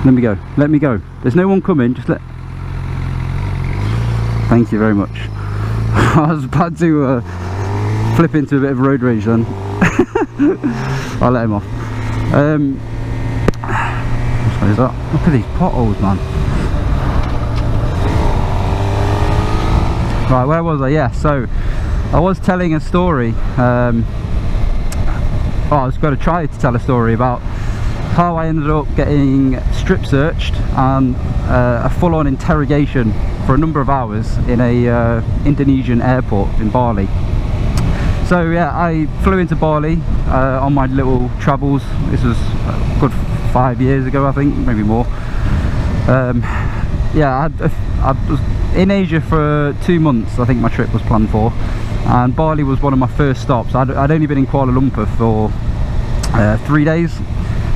Let me go. Let me go. There's no one coming. Just let. Thank you very much. I was about to flip into a bit of road rage then. I'll let him off. What is that? Look at these potholes, man. Right, where was I? Yeah, so I was telling a story. I was going to try to tell a story about how I ended up getting strip searched and a full-on interrogation for a number of hours in a Indonesian airport in Bali. So yeah, I flew into Bali on my little travels. This was a good 5 years ago, I think, maybe more. Yeah, I was in Asia for 2 months, I think my trip was planned for, and Bali was one of my first stops. I'd only been in Kuala Lumpur for 3 days.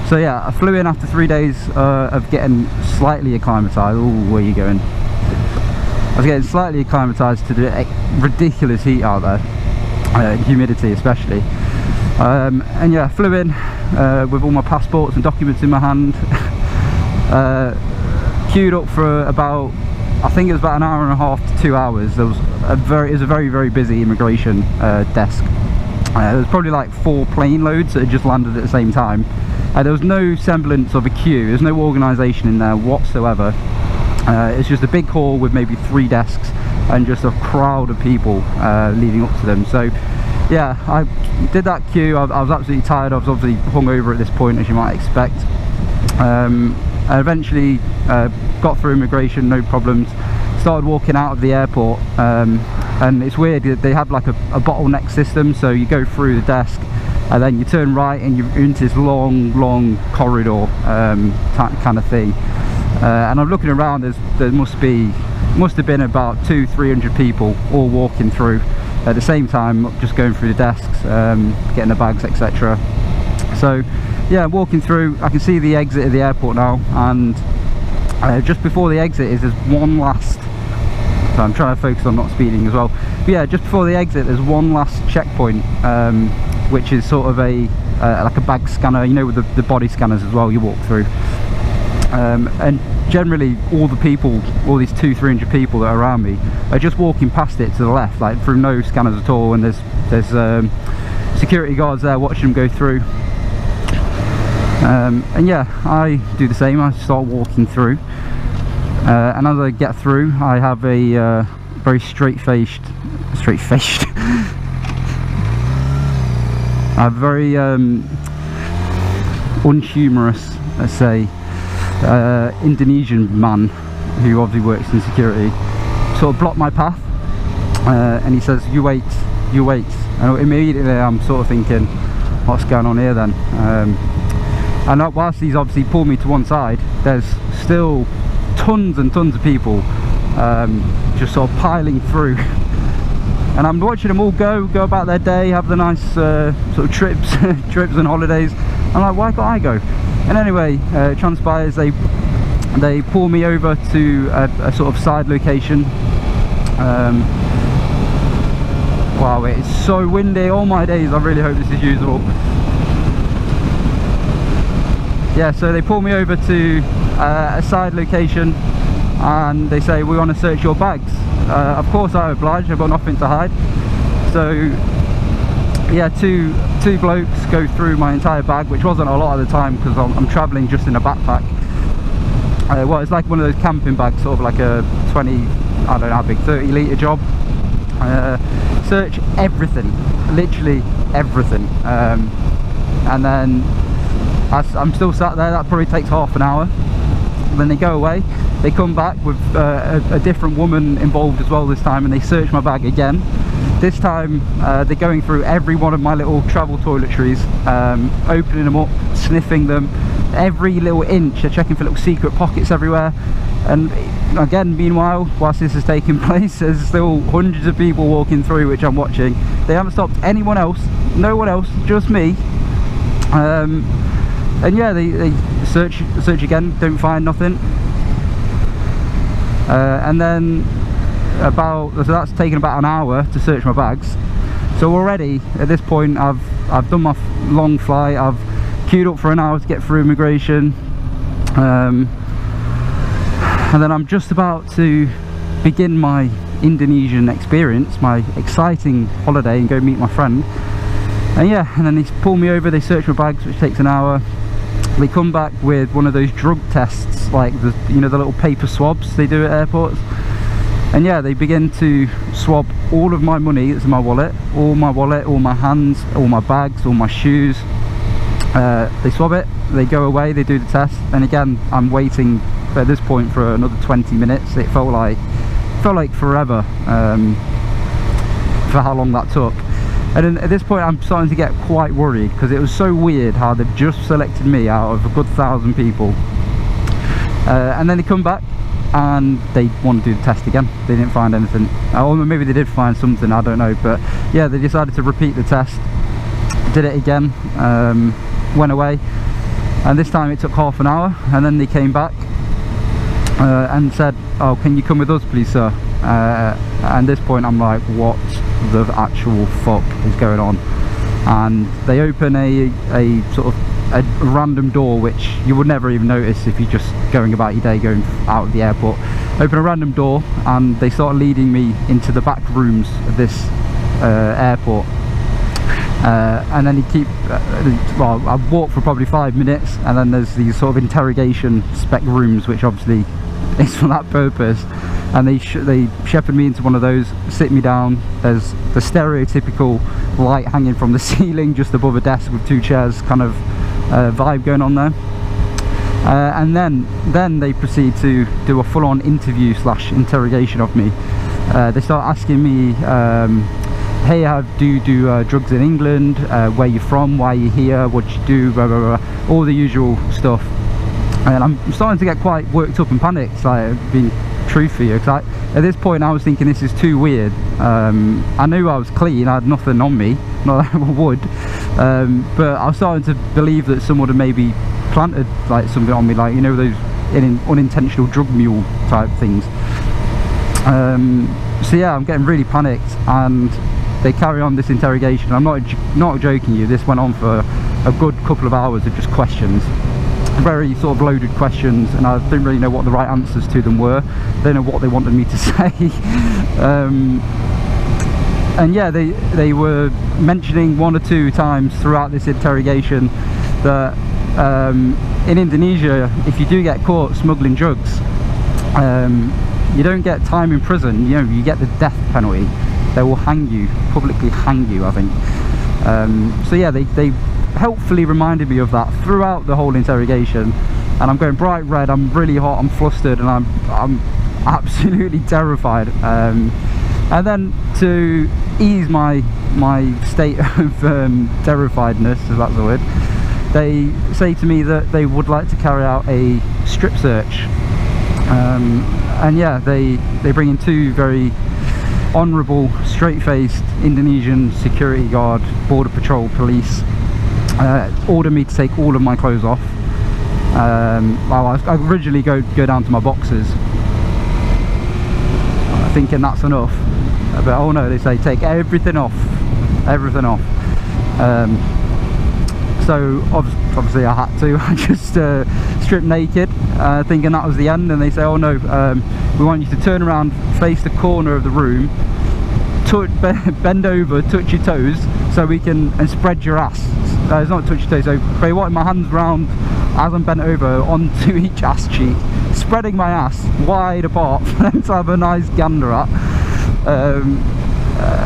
So yeah, I flew in after 3 days of getting slightly acclimatised. Oh, where are you going? I was getting slightly acclimatised to the ridiculous heat out there, humidity especially. And yeah, I flew in with all my passports and documents in my hand. Queued up for about, I think it was about an hour and a half to 2 hours. There was a very busy immigration desk. There was probably like 4 plane loads that had just landed at the same time. There was no semblance of a queue. There's no organisation in there whatsoever. It's just a big hall with maybe 3 desks and just a crowd of people leading up to them. So yeah, I did that queue. I was absolutely tired. I was obviously hungover at this point, as you might expect. I eventually got through immigration, no problems. Started walking out of the airport, and it's weird, they have like a bottleneck system. So you go through the desk and then you turn right and you're into this long corridor kind of thing. And I'm looking around, there must have been about 200-300 people all walking through at the same time, just going through the desks, getting the bags, etc. So yeah, walking through, I can see the exit of the airport now, and just before the exit is there's one last, so I'm trying to focus on not speeding as well, but yeah, just before the exit there's one last checkpoint, which is sort of a like a bag scanner, you know, with the body scanners as well you walk through. And generally all the people, all these 200-300 people that are around me are just walking past it to the left, like through no scanners at all, and there's security guards there watching them go through. And yeah, I do the same. I start walking through, and as I get through I have a very straight-faced a very unhumorous, let's say, Indonesian man who obviously works in security sort of blocked my path, and he says, you wait, and immediately I'm sort of thinking, what's going on here then? And whilst he's obviously pulled me to one side, there's still tons and tons of people just sort of piling through. And I'm watching them all go about their day, have the nice sort of trips and holidays. I'm like, why can't I go? And anyway, it transpires they pull me over to a sort of side location. Wow, it's so windy. All my days, I really hope this is usable. Yeah, so they pull me over to a side location, and they say, we want to search your bags. Of course I oblige, I've got nothing to hide. So yeah, two blokes go through my entire bag, which wasn't a lot of the time because I'm travelling just in a backpack. Well, it's like one of those camping bags, sort of like a 20, I don't know how big, 30 litre job. Search everything, literally everything. And then I'm still sat there, that probably takes half an hour. Then they go away, they come back with a different woman involved as well this time, and they search my bag again. This time they're going through every one of my little travel toiletries, opening them up, sniffing them, every little inch. They're checking for little secret pockets everywhere. And again, meanwhile, whilst this is taking place, there's still hundreds of people walking through, which I'm watching. They haven't stopped anyone else, no one else, just me. And yeah, they search again, don't find nothing. And then so that's taken about an hour to search my bags. So already at this point I've done my long flight, I've queued up for an hour to get through immigration, And then I'm just about to begin my Indonesian experience, my exciting holiday, and go meet my friend. And yeah, and then they pull me over, they search my bags, which takes an hour. They come back with one of those drug tests, like the, you know, the little paper swabs they do at airports. And yeah, they begin to swab all of my money that's in my wallet, all my hands, all my bags, all my shoes. They swab it, they go away, they do the test, and again I'm waiting at this point for another 20 minutes. It felt like forever for how long that took. And then at this point I'm starting to get quite worried, because it was so weird how they've just selected me out of a good 1,000 people. And then they come back and they want to do the test again. They didn't find anything, or maybe they did find something, I don't know, but yeah, they decided to repeat the test, did it again, went away, and this time it took half an hour, and then they came back and said, oh, can you come with us please, sir? And at this point I'm like, what the actual fuck is going on? And they open a sort of a random door, which you would never even notice if you're just going about your day, going out of the airport. Open a random door and they start leading me into the back rooms of this airport. And then you keep well, I walked for probably 5 minutes, and then there's these sort of interrogation spec rooms, which obviously is for that purpose. And they shepherd me into one of those, sit me down. There's the stereotypical light hanging from the ceiling just above a desk with 2 chairs kind of vibe going on there. And then they proceed to do a full-on interview / interrogation of me. They start asking me, hey, do you do drugs in England? Where you from? Why are you here? What you do? Blah, blah, blah. All the usual stuff. And I'm starting to get quite worked up and panicked, like, being truth for you, because at this point I was thinking this is too weird. I knew I was clean, I had nothing on me, not that I would, but I was starting to believe that someone had maybe planted like something on me, like, you know, those unintentional drug mule type things. So yeah, I'm getting really panicked, and they carry on this interrogation. I'm not joking you, this went on for a good couple of hours of just questions, very sort of loaded questions, and I didn't really know what the right answers to them were. I don't know what they wanted me to say. And yeah, they were mentioning 1 or 2 times throughout this interrogation that in Indonesia, if you do get caught smuggling drugs, you don't get time in prison, you know, you get the death penalty. They will hang you, publicly hang you, I think. So yeah, they helpfully reminded me of that throughout the whole interrogation, and I'm going bright red, I'm really hot, I'm flustered, and I'm absolutely terrified. And then to ease my state of terrifiedness, if that's the word, they say to me that they would like to carry out a strip search. And yeah, they bring in 2 very honourable, straight-faced Indonesian security guard, border patrol police. Order me to take all of my clothes off. Well, I originally go down to my boxers, thinking that's enough, but oh no, they say take everything off, everything off. So obviously I had to. I just stripped naked, thinking that was the end, and they say, oh no, we want you to turn around, face the corner of the room, bend over, touch your toes, so we can, and spread your ass. It's not touch your toes, so they wanted my hands round as I'm bent over onto each ass cheek, spreading my ass wide apart for them to have a nice gander at.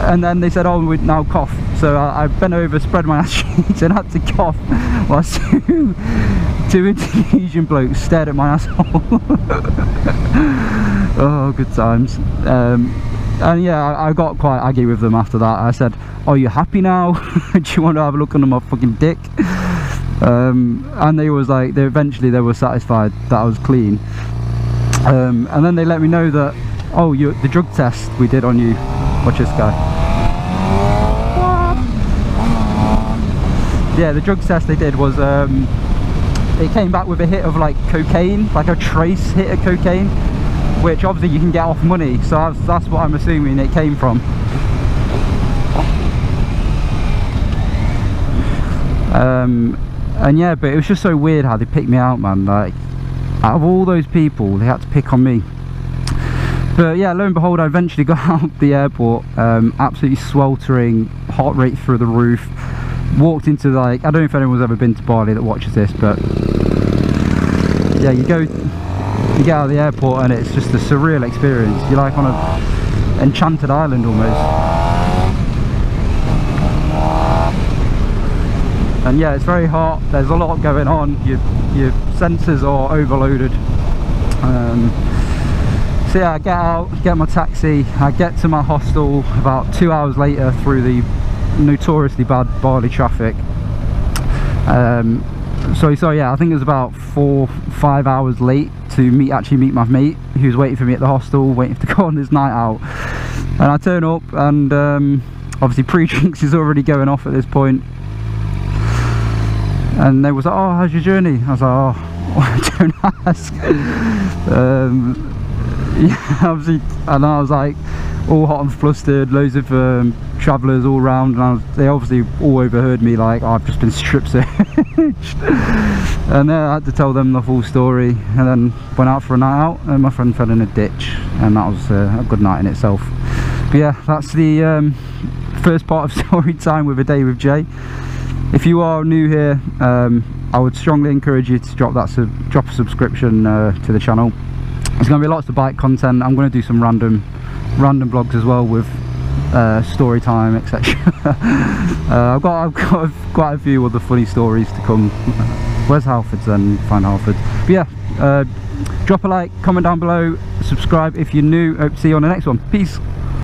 And then they said, oh, we now cough. So I bent over, spread my ass cheeks, and had to cough whilst 2 Indonesian blokes stared at my asshole. Oh, good times. And yeah, I got quite aggy with them after that. I said, are you happy now? Do you want to have a look under my fucking dick? And they was like, eventually they were satisfied that I was clean. And then they let me know that, oh, the drug test we did on you. Watch this guy. Yeah, the drug test they did was, it came back with a hit of like cocaine, like a trace hit of cocaine, which obviously you can get off money, so that's what I'm assuming it came from. And yeah, but it was just so weird how they picked me out, man. Like, out of all those people, they had to pick on me. But yeah, lo and behold, I eventually got out the airport, absolutely sweltering, heart rate through the roof. Walked into, like, I don't know if anyone's ever been to Bali that watches this, but yeah, you get out of the airport and it's just a surreal experience. You're like on an enchanted island almost. And yeah, it's very hot, there's a lot going on, your sensors are overloaded. So yeah, I get out, get my taxi, I get to my hostel about 2 hours later through the notoriously bad Bali traffic. So yeah, I think it was about 4-5 hours late to actually meet my mate who was waiting for me at the hostel, waiting to go on this night out. And I turn up and obviously pre-drinks is already going off at this point. And they was like, oh, how's your journey? I was like, oh, don't ask. Yeah, obviously, and I was like all hot and flustered, loads of travellers all around, and they obviously all overheard me like, oh, I've just been strip searched. And I had to tell them the full story, and then went out for a night out, and my friend fell in a ditch, and that was a good night in itself. But yeah, that's the first part of story time with A Day with Jay. If you are new here, I would strongly encourage you to drop a subscription to the channel. There's going to be lots of bike content. I'm going to do some random vlogs as well with story time, etc. I've got quite a few other funny stories to come. Where's Halfords then? Find Halfords. But yeah, drop a like, comment down below, subscribe if you're new. Hope to see you on the next one. Peace.